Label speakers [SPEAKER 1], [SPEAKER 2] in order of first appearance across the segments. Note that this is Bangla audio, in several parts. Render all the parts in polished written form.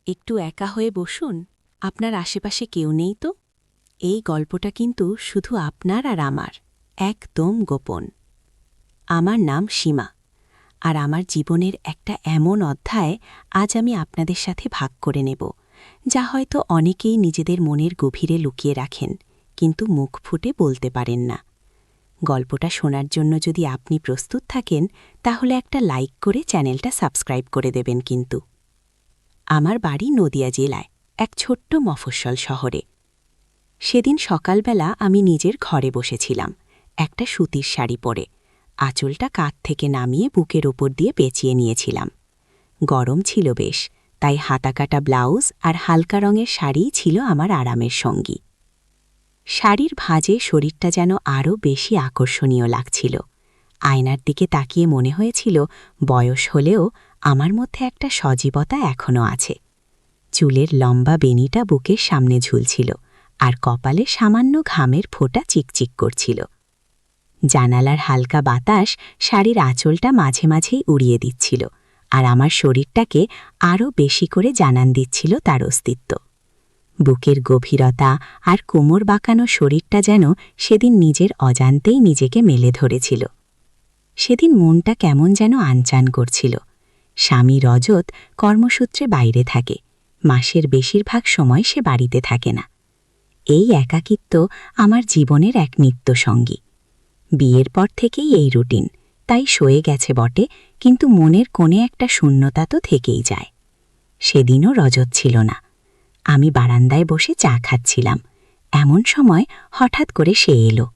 [SPEAKER 1] একটু একা হয়ে বসুন। আপনার আশেপাশে কেউ নেই তো? এই গল্পটা কিন্তু শুধু আপনার আর আমার, একদম গোপন। আমার নাম সীমা, আর আমার জীবনের একটা এমন অধ্যায় আজ আমি আপনাদের সাথে ভাগ করে নেব, যা হয়তো অনেকেই নিজেদের মনের গভীরে লুকিয়ে রাখেন, কিন্তু মুখ ফুটে বলতে পারেন না। গল্পটা শোনার জন্য যদি আপনি প্রস্তুত থাকেন, তাহলে একটা লাইক করে চ্যানেলটা সাবস্ক্রাইব করে দেবেন কিন্তু। আমার বাড়ি নদিয়া জেলায়, এক ছোট্ট মফস্বল শহরে। সেদিন সকালবেলা আমি নিজের ঘরে বসেছিলাম, একটা সুতির শাড়ি পরে, আঁচলটা কাঁধ থেকে নামিয়ে বুকের ওপর দিয়ে পেঁচিয়ে নিয়েছিলাম। গরম ছিল বেশ, তাই হাতাকাটা ব্লাউজ আর হালকা রঙের শাড়িই ছিল আমার আরামের সঙ্গী। শাড়ির ভাঁজে শরীরটা যেন আরও বেশি আকর্ষণীয় লাগছিল। আয়নার দিকে তাকিয়ে মনে হয়েছিল বয়স হলেও আমার মধ্যে একটা সজীবতা এখনও আছে। চুলের লম্বা বেনিটা বুকের সামনে ঝুলছিল, আর কপালে সামান্য ঘামের ফোঁটা চিকচিক করছিল। জানালার হালকা বাতাস শাড়ির আঁচলটা মাঝে মাঝেই উড়িয়ে দিচ্ছিল, আর আমার শরীরটাকে আরও বেশি করে জানান দিচ্ছিল তার অস্তিত্ব। বুকের গভীরতা আর কোমর বাঁকানো শরীরটা যেন সেদিন নিজের অজান্তেই নিজেকে মেলে ধরেছিল। সেদিন মনটা কেমন যেন আনচান করছিল। স্বামী রজত কর্মসূত্রে বাইরে থাকে, মাসের বেশিরভাগ সময় সে বাড়িতে থাকে না। এই একাকিত্ব আমার জীবনের এক নিত্যসঙ্গী। বিয়ের পর থেকেই এই রুটিন, তাই সয়ে গেছে বটে, কিন্তু মনের কোণে একটা শূন্যতা তো থেকেই যায়। সেদিনও রজত ছিল না। আমি বারান্দায় বসে চা খাচ্ছিলাম, এমন সময় হঠাৎ করে সে এলো।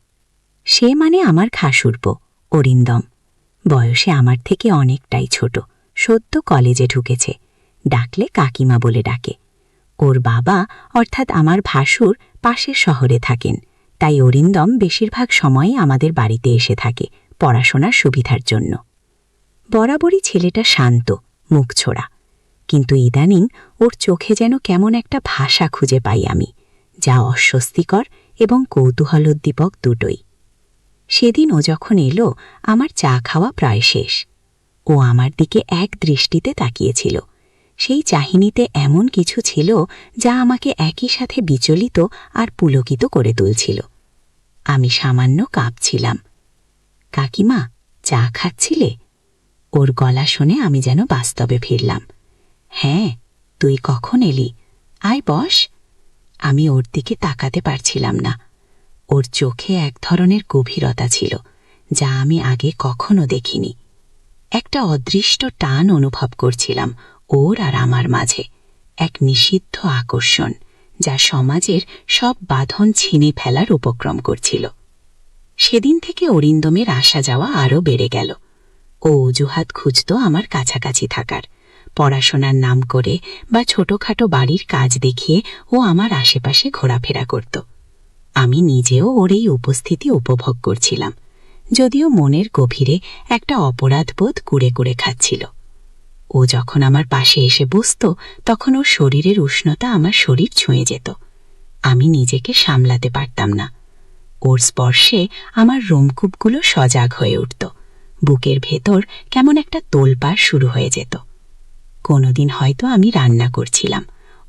[SPEAKER 1] সে মানে আমার খাসুরপো অরিন্দম। বয়সে আমার থেকে অনেকটাই ছোট, সদ্য কলেজে ঢুকেছে, ডাকলে কাকিমা বলে ডাকে। ওর বাবা অর্থাৎ আমার ভাসুর পাশের শহরে থাকেন, তাই অরিন্দম বেশিরভাগ সময়ই আমাদের বাড়িতে এসে থাকে পড়াশোনার সুবিধার জন্য। বরাবরই ছেলেটা শান্ত, মুখছোড়া, কিন্তু ইদানিং ওর চোখে যেন কেমন একটা ভাষা খুঁজে পাই আমি, যা অস্বস্তিকর এবং কৌতূহলোদ্দীপক দুটোই। সেদিন ও যখন এলো, আমার চা খাওয়া প্রায় শেষ। ও আমার দিকে এক দৃষ্টিতে তাকিয়েছিল। সেই চাহিনিতে এমন কিছু ছিল যা আমাকে একই সাথে বিচলিত আর পুলকিত করে তুলছিল। আমি সামান্য কাঁপছিলাম। কাকিমা, চা খাচ্ছিলে? ওর গলা শুনে আমি যেন বাস্তবে ফিরলাম। হ্যাঁ, তুই কখন এলি? আয় বস। আমি ওর দিকে তাকাতে পারছিলাম না। ওর চোখে এক ধরনের গভীরতা ছিল, যা আমি আগে কখনো দেখিনি। একটা অদৃষ্ট টান অনুভব করছিলাম ওর আর আমার মাঝে, এক নিষিদ্ধ আকর্ষণ, যা সমাজের সব বাঁধন ছিনে ফেলার উপক্রম করছিল। সেদিন থেকে অরিন্দমের আসা যাওয়া আরও বেড়ে গেল। ও অজুহাত খুঁজত আমার কাছাকাছি থাকার। পড়াশোনার নাম করে বা ছোটখাটো বাড়ির কাজ দেখিয়ে ও আমার আশেপাশে ঘোরাফেরা করত। আমি নিজেও ওর এই উপস্থিতি উপভোগ করছিলাম, যদিও মনের গভীরে একটা অপরাধবোধ কুড়ে কুড়ে খাচ্ছিল। ও যখন আমার পাশে এসে বসত, তখন ওর শরীরের উষ্ণতা আমার শরীর ছুঁয়ে যেত। আমি নিজেকে সামলাতে পারতাম না। ওর স্পর্শে আমার রোমকূপগুলো সজাগ হয়ে উঠত, বুকের ভেতর কেমন একটা তোলপাড় শুরু হয়ে যেত। কোনোদিন হয়তো আমি রান্না করছিলাম,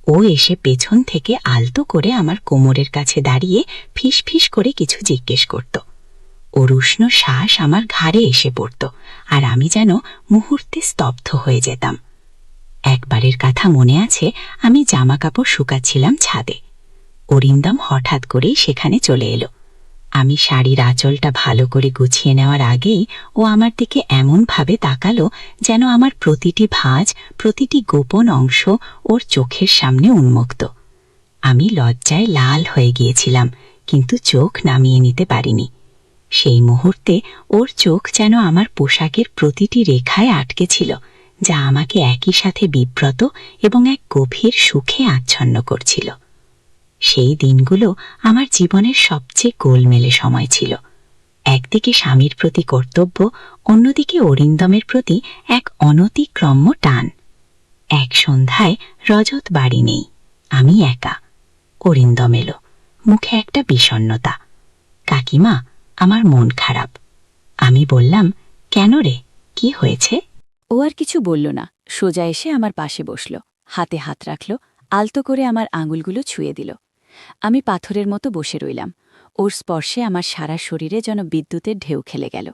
[SPEAKER 1] ও এসে পেছন থেকে আলতো করে আমার কোমরের কাছে দাঁড়িয়ে ফিস ফিস করে কিছু জিজ্ঞেস করত। ওর উষ্ণ শ্বাস আমার ঘাড়ে এসে পড়ত, আর আমি যেন মুহূর্তে স্তব্ধ হয়ে যেতাম। একবারের কথা মনে আছে, আমি জামা কাপড় শুকাচ্ছিলাম ছাদে। অরিন্দম হঠাৎ করেই সেখানে চলে এলো। আমি শাড়ির আঁচলটা ভালো করে গুছিয়ে নেওয়ার আগেই ও আমার দিকে এমনভাবে তাকালো যেন আমার প্রতিটি ভাঁজ, প্রতিটি গোপন অংশ ওর চোখের সামনে উন্মুক্ত। আমি লজ্জায় লাল হয়ে গিয়েছিলাম, কিন্তু চোখ নামিয়ে নিতে পারিনি। সেই মুহূর্তে ওর চোখ যেন আমার পোশাকের প্রতিটি রেখায় আটকে ছিল, যা আমাকে একই সাথে বিব্রত এবং এক গভীর সুখে আচ্ছন্ন করছিল। সেই দিনগুলো আমার জীবনের সবচেয়ে গোলমেলে সময় ছিল। একদিকে স্বামীর প্রতি কর্তব্য, অন্যদিকে অরিন্দমের প্রতি এক অনতিক্রম্য টান। এক সন্ধ্যায় রজত বাড়ি নেই, আমি একা। অরিন্দম এলো, মুখে একটা বিষণ্ণতা। কাকিমা, আমার মন খারাপ। আমি বললাম, কেন রে, কি হয়েছে?
[SPEAKER 2] ও আর কিছু বলল না, সোজা এসে আমার পাশে বসল, হাতে হাত রাখল, আলতো করে আমার আঙুলগুলো ছুঁয়ে দিল। আমি পাথরের মতো বসে রইলাম। ওর স্পর্শে আমার সারা শরীরে যেন বিদ্যুতের ঢেউ খেলে গেল।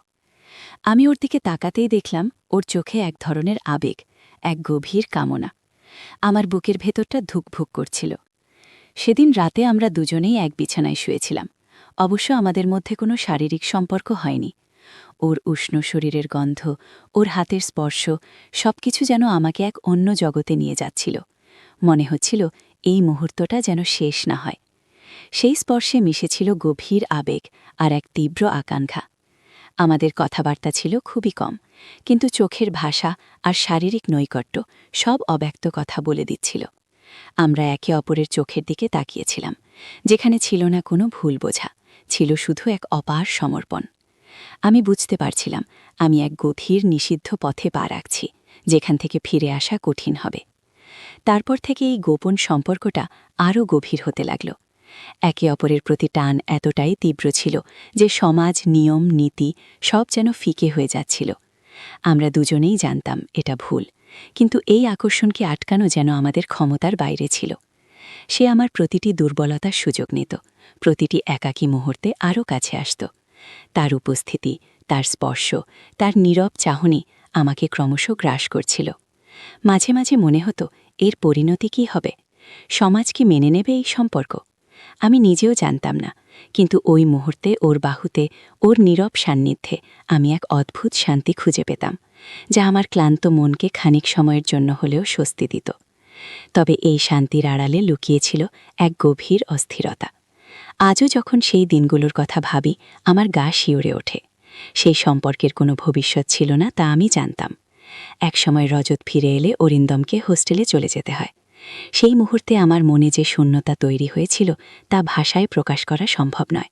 [SPEAKER 2] আমি ওর দিকে তাকাতেই দেখলাম ওর চোখে এক ধরনের আবেগ, এক গভীর কামনা। আমার বুকের ভেতরটা ধুকভুক করছিল। সেদিন রাতে আমরা দুজনেই এক বিছানায় শুয়েছিলাম। অবশ্য আমাদের মধ্যে কোনো শারীরিক সম্পর্ক হয়নি। ওর উষ্ণ শরীরের গন্ধ, ওর হাতের স্পর্শ, সবকিছু যেন আমাকে এক অন্য জগতে নিয়ে যাচ্ছিল। মনে হচ্ছিল এই মুহূর্তটা যেন শেষ না হয়। সেই স্পর্শে মিশেছিল গভীর আবেগ আর এক তীব্র আকাঙ্ক্ষা। আমাদের কথাবার্তা ছিল খুবই কম, কিন্তু চোখের ভাষা আর শারীরিক নৈকট্য সব অব্যক্ত কথা বলে দিচ্ছিল। আমরা একে অপরের চোখের দিকে তাকিয়েছিলাম, যেখানে ছিল না কোনো ভুল বোঝা, ছিল শুধু এক অপার সমর্পণ। আমি বুঝতে পারছিলাম আমি এক গভীর নিষিদ্ধ পথে পা রাখছি, যেখান থেকে ফিরে আসা কঠিন হবে। তারপর থেকে এই গোপন সম্পর্কটা আরও গভীর হতে লাগল। একে অপরের প্রতি টান এতটাই তীব্র ছিল যে সমাজ, নিয়ম, নীতি সব যেন ফিকে হয়ে যাচ্ছিল। আমরা দুজনেই জানতাম এটা ভুল, কিন্তু এই আকর্ষণকে আটকানো যেন আমাদের ক্ষমতার বাইরে ছিল। সে আমার প্রতিটি দুর্বলতার সুযোগ নিত, প্রতিটি একাকী মুহূর্তে আরও কাছে আসত। তার উপস্থিতি, তার স্পর্শ, তার নীরব চাহনি আমাকে ক্রমশ গ্রাস করছিল। মাঝে মাঝে মনে হতো এর পরিণতি কী হবে, সমাজ কি মেনে নেবে এই সম্পর্ক? আমি নিজেও জানতাম না, কিন্তু ওই মুহূর্তে ওর বাহুতে, ওর নীরব সান্নিধ্যে আমি এক অদ্ভুত শান্তি খুঁজে পেতাম, যা আমার ক্লান্ত মনকে খানিক সময়ের জন্য হলেও স্বস্তি দিত। তবে এই শান্তির আড়ালে লুকিয়েছিল এক গভীর অস্থিরতা। আজও যখন সেই দিনগুলোর কথা ভাবি, আমার গা শিউরে ওঠে। সেই সম্পর্কের কোনো ভবিষ্যৎ ছিল না তা আমি জানতাম। একসময় রজত ফিরে এলে অরিন্দমকে হোস্টেলে চলে যেতে হয়। সেই মুহূর্তে আমার মনে যে শূন্যতা তৈরি হয়েছিল তা ভাষায় প্রকাশ করা সম্ভব নয়,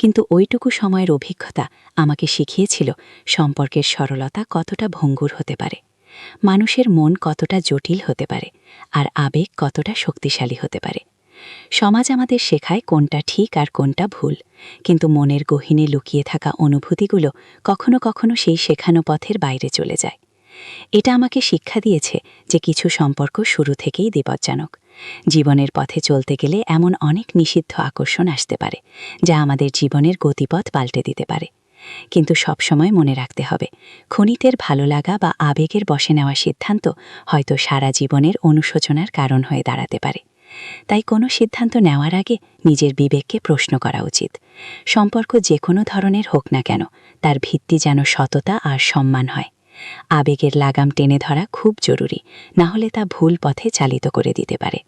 [SPEAKER 2] কিন্তু ওইটুকু সময়ের অভিজ্ঞতা আমাকে শিখিয়েছিল সম্পর্কের সরলতা কতটা ভঙ্গুর হতে পারে, মানুষের মন কতটা জটিল হতে পারে, আর আবেগ কতটা শক্তিশালী হতে পারে। সমাজ আমাদের শেখায় কোনটা ঠিক আর কোনটা ভুল, কিন্তু মনের গহীনে লুকিয়ে থাকা অনুভূতিগুলো কখনো কখনো সেই শেখানো পথের বাইরে চলে যায়। এটা আমাকে শিক্ষা দিয়েছে যে কিছু সম্পর্ক শুরু থেকেই বিপজ্জনক। জীবনের পথে চলতে গেলে এমন অনেক নিষিদ্ধ আকর্ষণ আসতে পারে, যা আমাদের জীবনের গতিপথ পাল্টে দিতে পারে। কিন্তু সবসময় মনে রাখতে হবে, ক্ষণিকের ভালো লাগা বা আবেগের বশে নেওয়া সিদ্ধান্ত হয়তো সারা জীবনের অনুশোচনার কারণ হয়ে দাঁড়াতে পারে। তাই কোনো সিদ্ধান্ত নেওয়ার আগে নিজের বিবেককে প্রশ্ন করা উচিত। সম্পর্ক যে কোনো ধরনের হোক না কেন, তার ভিত্তি যেন সততা আর সম্মান হয়। আবেগের লাগাম টেনে ধরা খুব জরুরি, না হলে তা ভুল পথে চালিত করে দিতে পারে।